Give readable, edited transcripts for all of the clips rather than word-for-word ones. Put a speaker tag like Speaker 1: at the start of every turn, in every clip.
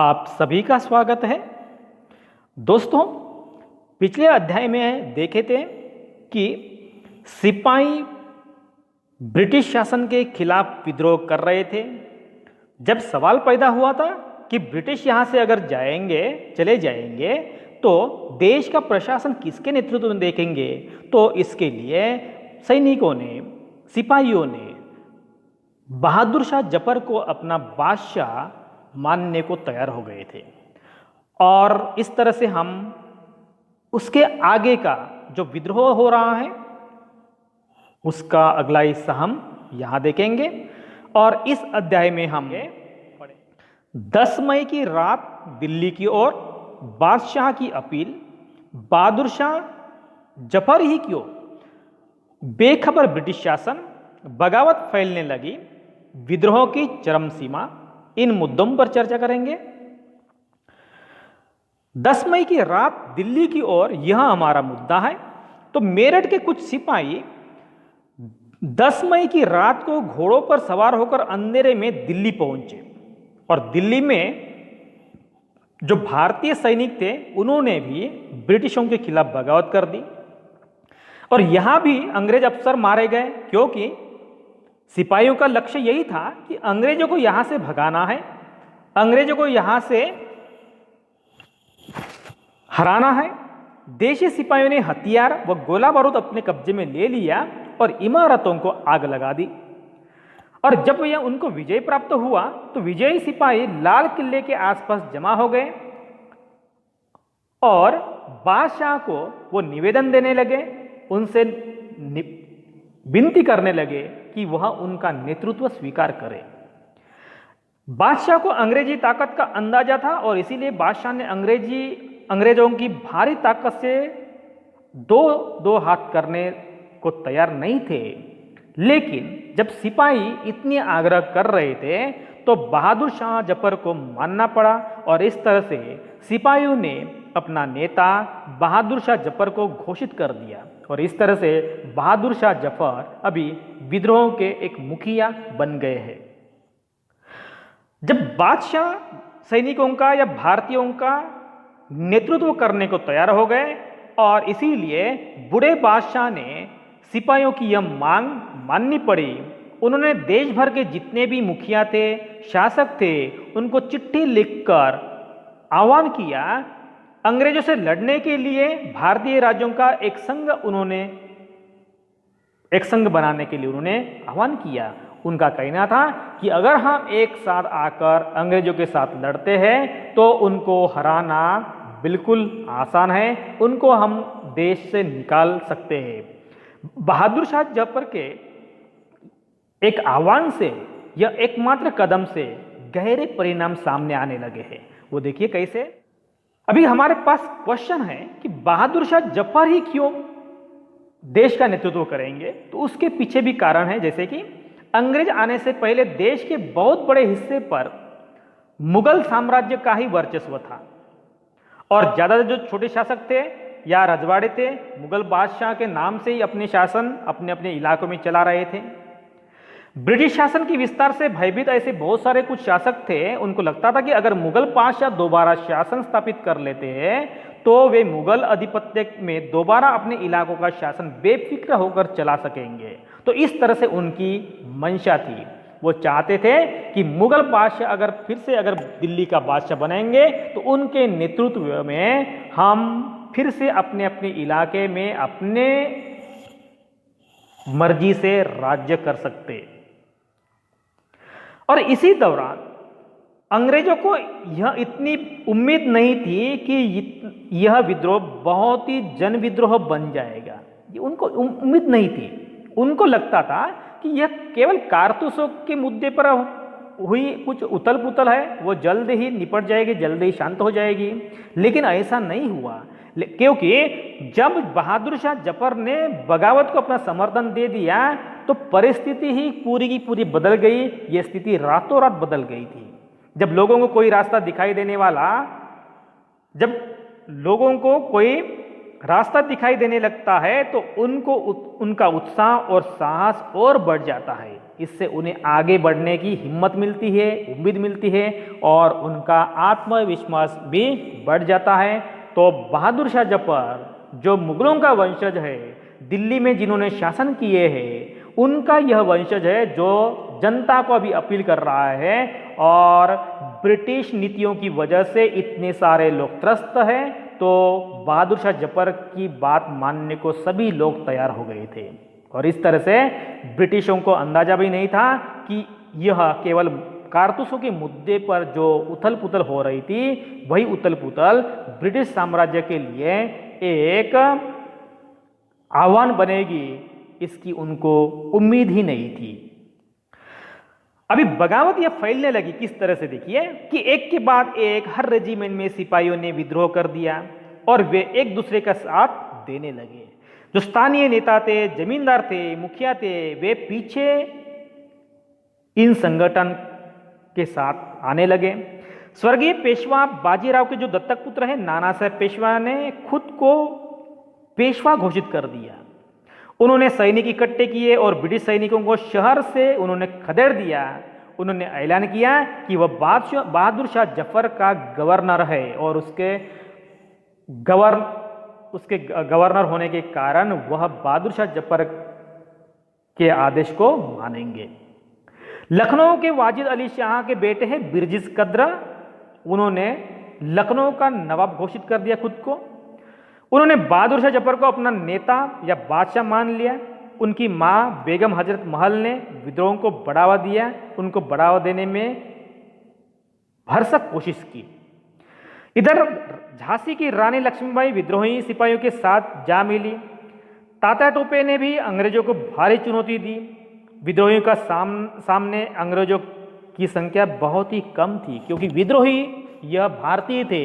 Speaker 1: आप सभी का स्वागत है। दोस्तों, पिछले अध्याय में देखे थे कि सिपाही ब्रिटिश शासन के खिलाफ विद्रोह कर रहे थे। जब सवाल पैदा हुआ था कि ब्रिटिश यहाँ से अगर चले जाएंगे तो देश का प्रशासन किसके नेतृत्व में देखेंगे, तो इसके लिए सैनिकों ने, सिपाहियों ने बहादुर शाह जफर को अपना बादशाह मानने को तैयार हो गए थे। और इस तरह से हम उसके आगे का जो विद्रोह हो रहा है उसका अगला हिस्सा हम यहां देखेंगे। और इस अध्याय में हम 10 मई की रात दिल्ली की ओर बादशाह की अपील, बहादुर शाह जफर ही क्यों, बेखबर ब्रिटिश शासन, बगावत फैलने लगी, विद्रोह की चरम सीमा, इन मुद्दों पर चर्चा करेंगे। 10 मई की रात दिल्ली की ओर यह हमारा मुद्दा है। तो मेरठ के कुछ सिपाही 10 मई की रात को घोड़ों पर सवार होकर अंधेरे में दिल्ली पहुंचे और दिल्ली में जो भारतीय सैनिक थे उन्होंने भी ब्रिटिशों के खिलाफ बगावत कर दी। और यहां भी अंग्रेज अफसर मारे गए, क्योंकि सिपाहियों का लक्ष्य यही था कि अंग्रेजों को यहां से भगाना है, अंग्रेजों को यहां से हराना है। देशी सिपाहियों ने हथियार व गोला बारूद अपने कब्जे में ले लिया और इमारतों को आग लगा दी। और जब यह उनको विजय प्राप्त हुआ तो विजयी सिपाही लाल किले के आसपास जमा हो गए और बादशाह को वो निवेदन देने लगे, उनसे विनती करने लगे कि वह उनका नेतृत्व स्वीकार करे। बादशाह को अंग्रेजी ताकत का अंदाजा था और इसीलिए बादशाह ने अंग्रेजों की भारी ताकत से दो हाथ करने को तैयार नहीं थे। लेकिन जब सिपाही इतनी आग्रह कर रहे थे तो बहादुर शाह जफर को मानना पड़ा और इस तरह से सिपाहियों ने अपना नेता बहादुर शाह जफर को घोषित कर दिया। और इस तरह से बहादुर शाह जफर अभी विद्रोह के एक मुखिया बन गए हैं। जब बादशाह सैनिकों का या भारतीयों का नेतृत्व करने को तैयार हो गए और इसीलिए बूढ़े बादशाह ने सिपाहियों की यह मांग माननी पड़ी। उन्होंने देश भर के जितने भी मुखिया थे, शासक थे, उनको चिट्ठी लिखकर आह्वान किया। अंग्रेजों से लड़ने के लिए भारतीय राज्यों का एक संघ बनाने के लिए उन्होंने आह्वान किया। उनका कहना था कि अगर हम एक साथ आकर अंग्रेजों के साथ लड़ते हैं तो उनको हराना बिल्कुल आसान है, उनको हम देश से निकाल सकते हैं। बहादुर शाह जफर के एक आह्वान से या एकमात्र कदम से गहरे परिणाम सामने आने लगे हैं। वो देखिए कैसे। अभी हमारे पास क्वेश्चन है कि बहादुर शाह जफर ही क्यों देश का नेतृत्व करेंगे, तो उसके पीछे भी कारण है। जैसे कि अंग्रेज आने से पहले देश के बहुत बड़े हिस्से पर मुगल साम्राज्य का ही वर्चस्व था और ज्यादातर जो छोटे शासक थे या रजवाड़े थे, मुगल बादशाह के नाम से ही अपने शासन अपने अपने इलाकों में चला रहे थे। ब्रिटिश शासन की विस्तार से भयभीत ऐसे बहुत सारे कुछ शासक थे, उनको लगता था कि अगर मुगल बादशाह दोबारा शासन स्थापित कर लेते हैं तो वे मुगल आधिपत्य में दोबारा अपने इलाकों का शासन बेफिक्र होकर चला सकेंगे। तो इस तरह से उनकी मंशा थी। वो चाहते थे कि मुगल बादशाह अगर दिल्ली का बादशाह बनेंगे तो उनके नेतृत्व में हम फिर से अपने अपने इलाके में अपने मर्जी से राज्य कर सकते। और इसी दौरान अंग्रेजों को यह इतनी उम्मीद नहीं थी कि यह विद्रोह बहुत ही जन विद्रोह बन जाएगा। ये उनको उम्मीद नहीं थी। उनको लगता था कि यह केवल कारतूसों के मुद्दे पर हुई कुछ उथल पुथल है, वो जल्द ही निपट जाएगी, जल्द ही शांत हो जाएगी। लेकिन ऐसा नहीं हुआ, क्योंकि जब बहादुर शाह जफर ने बगावत को अपना समर्थन दे दिया तो परिस्थिति ही पूरी की पूरी बदल गई। यह स्थिति रातों रात बदल गई थी। जब लोगों को कोई रास्ता दिखाई देने वाला, जब लोगों को कोई रास्ता दिखाई देने लगता है तो उनका उत्साह और साहस और बढ़ जाता है। इससे उन्हें आगे बढ़ने की हिम्मत मिलती है, उम्मीद मिलती है और उनका आत्मविश्वास भी बढ़ जाता है। तो बहादुर शाह जफर जो मुगलों का वंशज है, दिल्ली में जिन्होंने शासन किए हैं, उनका यह वंशज है जो जनता को अभी अपील कर रहा है और ब्रिटिश नीतियों की वजह से इतने सारे लोग त्रस्त हैं। तो बहादुर शाह जफर की बात मानने को सभी लोग तैयार हो गए थे और इस तरह से ब्रिटिशों को अंदाजा भी नहीं था कि यह केवल कारतूसों के मुद्दे पर जो उथल पुथल हो रही थी, वही उथल पुथल ब्रिटिश साम्राज्य के लिए एक आह्वान बनेगी, इसकी उनको उम्मीद ही नहीं थी। अभी बगावत यह फैलने लगी किस तरह से, देखिए कि एक के बाद एक हर रेजिमेंट में सिपाहियों ने विद्रोह कर दिया और वे एक दूसरे का साथ देने लगे। जो स्थानीय नेता थे, जमींदार थे, मुखिया थे, वे पीछे इन संगठन के साथ आने लगे। स्वर्गीय पेशवा बाजीराव के जो दत्तक पुत्र हैं नाना साहब पेशवा ने खुद को पेशवा घोषित कर दिया। उन्होंने सैनिक इकट्ठे किए और ब्रिटिश सैनिकों को शहर से उन्होंने खदेड़ दिया। उन्होंने ऐलान किया कि वह बहादुर शाह जफर का गवर्नर है और उसके गवर्नर होने के कारण वह बहादुर शाह जफर के आदेश को मानेंगे। लखनऊ के वाजिद अली शाह के बेटे हैं बिरजिस कद्रा, उन्होंने लखनऊ का नवाब घोषित कर दिया खुद को। उन्होंने बहादुर शाह जफर को अपना नेता या बादशाह मान लिया। उनकी मां बेगम हजरत महल ने विद्रोह को बढ़ावा दिया, उनको बढ़ावा देने में भरसक कोशिश की। इधर झांसी की रानी लक्ष्मीबाई विद्रोही सिपाहियों के साथ जा मिली। तात्या टोपे ने भी अंग्रेजों को भारी चुनौती दी। विद्रोहियों का सामने अंग्रेजों की संख्या बहुत ही कम थी, क्योंकि विद्रोही यह भारतीय थे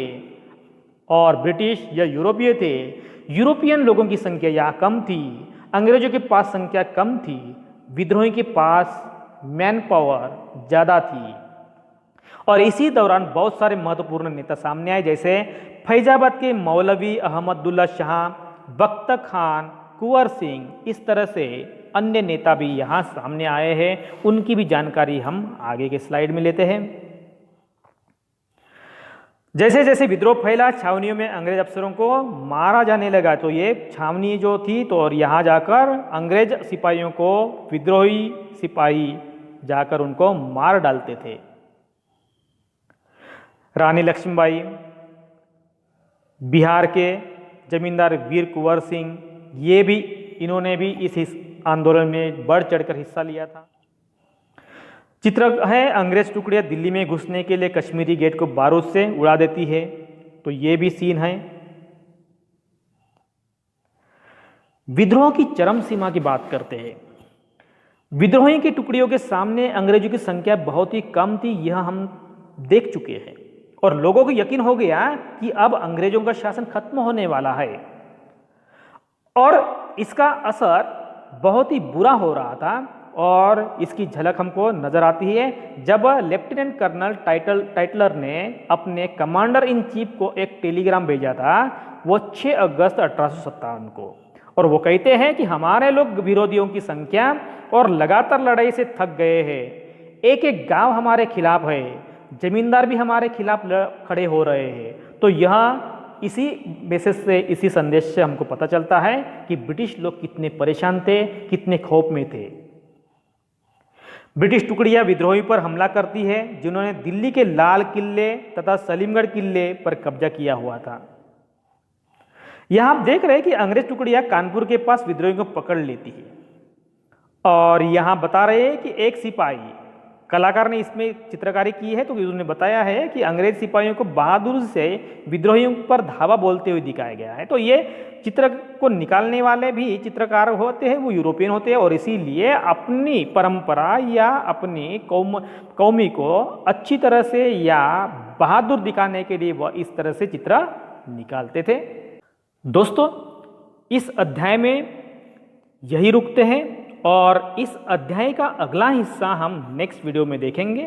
Speaker 1: और ब्रिटिश या यूरोपीय थे। यूरोपियन लोगों की संख्या यहाँ कम थी, अंग्रेजों के पास संख्या कम थी, विद्रोही के पास मैन पावर ज़्यादा थी। और इसी दौरान बहुत सारे महत्वपूर्ण नेता सामने आए, जैसे फैजाबाद के मौलवी अहमदुल्ला शाह, बख्त खान, कुंवर सिंह, इस तरह से अन्य नेता भी यहाँ सामने आए हैं। उनकी भी जानकारी हम आगे के स्लाइड में लेते हैं। जैसे जैसे विद्रोह फैला, छावनियों में अंग्रेज अफसरों को मारा जाने लगा। तो ये छावनी जो थी, तो और यहाँ जाकर अंग्रेज सिपाहियों को विद्रोही सिपाही जाकर उनको मार डालते थे। रानी लक्ष्मीबाई, बिहार के जमींदार वीर कुंवर सिंह, इन्होंने भी इस आंदोलन में बढ़ चढ़कर हिस्सा लिया था। चित्र है अंग्रेज टुकड़ियां दिल्ली में घुसने के लिए कश्मीरी गेट को बारूद से उड़ा देती है, तो ये भी सीन है। विद्रोह की चरम सीमा की बात करते हैं। विद्रोही की टुकड़ियों के सामने अंग्रेजों की संख्या बहुत ही कम थी, यह हम देख चुके हैं और लोगों को यकीन हो गया कि अब अंग्रेजों का शासन खत्म होने वाला है और इसका असर बहुत ही बुरा हो रहा था। और इसकी झलक हमको नजर आती है जब लेफ्टिनेंट कर्नल टाइटलर ने अपने कमांडर इन चीफ को एक टेलीग्राम भेजा था, वो 6 अगस्त 1857 को, और वो कहते हैं कि हमारे लोग विरोधियों की संख्या और लगातार लड़ाई से थक गए हैं। एक एक गांव हमारे खिलाफ है, जमींदार भी हमारे खिलाफ खड़े हो रहे हैं। तो यह इसी मैसेज से, इसी संदेश से हमको पता चलता है कि ब्रिटिश लोग कितने परेशान थे, कितने खौफ में थे। ब्रिटिश टुकड़ियां विद्रोही पर हमला करती है, जिन्होंने दिल्ली के लाल किले तथा सलीमगढ़ किले पर कब्जा किया हुआ था। यहां आप देख रहे हैं कि अंग्रेज टुकड़ियां कानपुर के पास विद्रोहियों को पकड़ लेती है और यहां बता रहे हैं कि एक सिपाही, कलाकार ने इसमें चित्रकारी की है, तो उन्होंने बताया है कि अंग्रेज सिपाहियों को बहादुर से विद्रोहियों पर धावा बोलते हुए दिखाया गया है। तो ये चित्र को निकालने वाले भी चित्रकार होते हैं, वो यूरोपियन होते हैं और इसीलिए अपनी परंपरा या अपनी कौमी को अच्छी तरह से या बहादुर दिखाने के लिए वह इस तरह से चित्र निकालते थे। दोस्तों, इस अध्याय में यही रुकते हैं और इस अध्याय का अगला हिस्सा हम नेक्स्ट वीडियो में देखेंगे।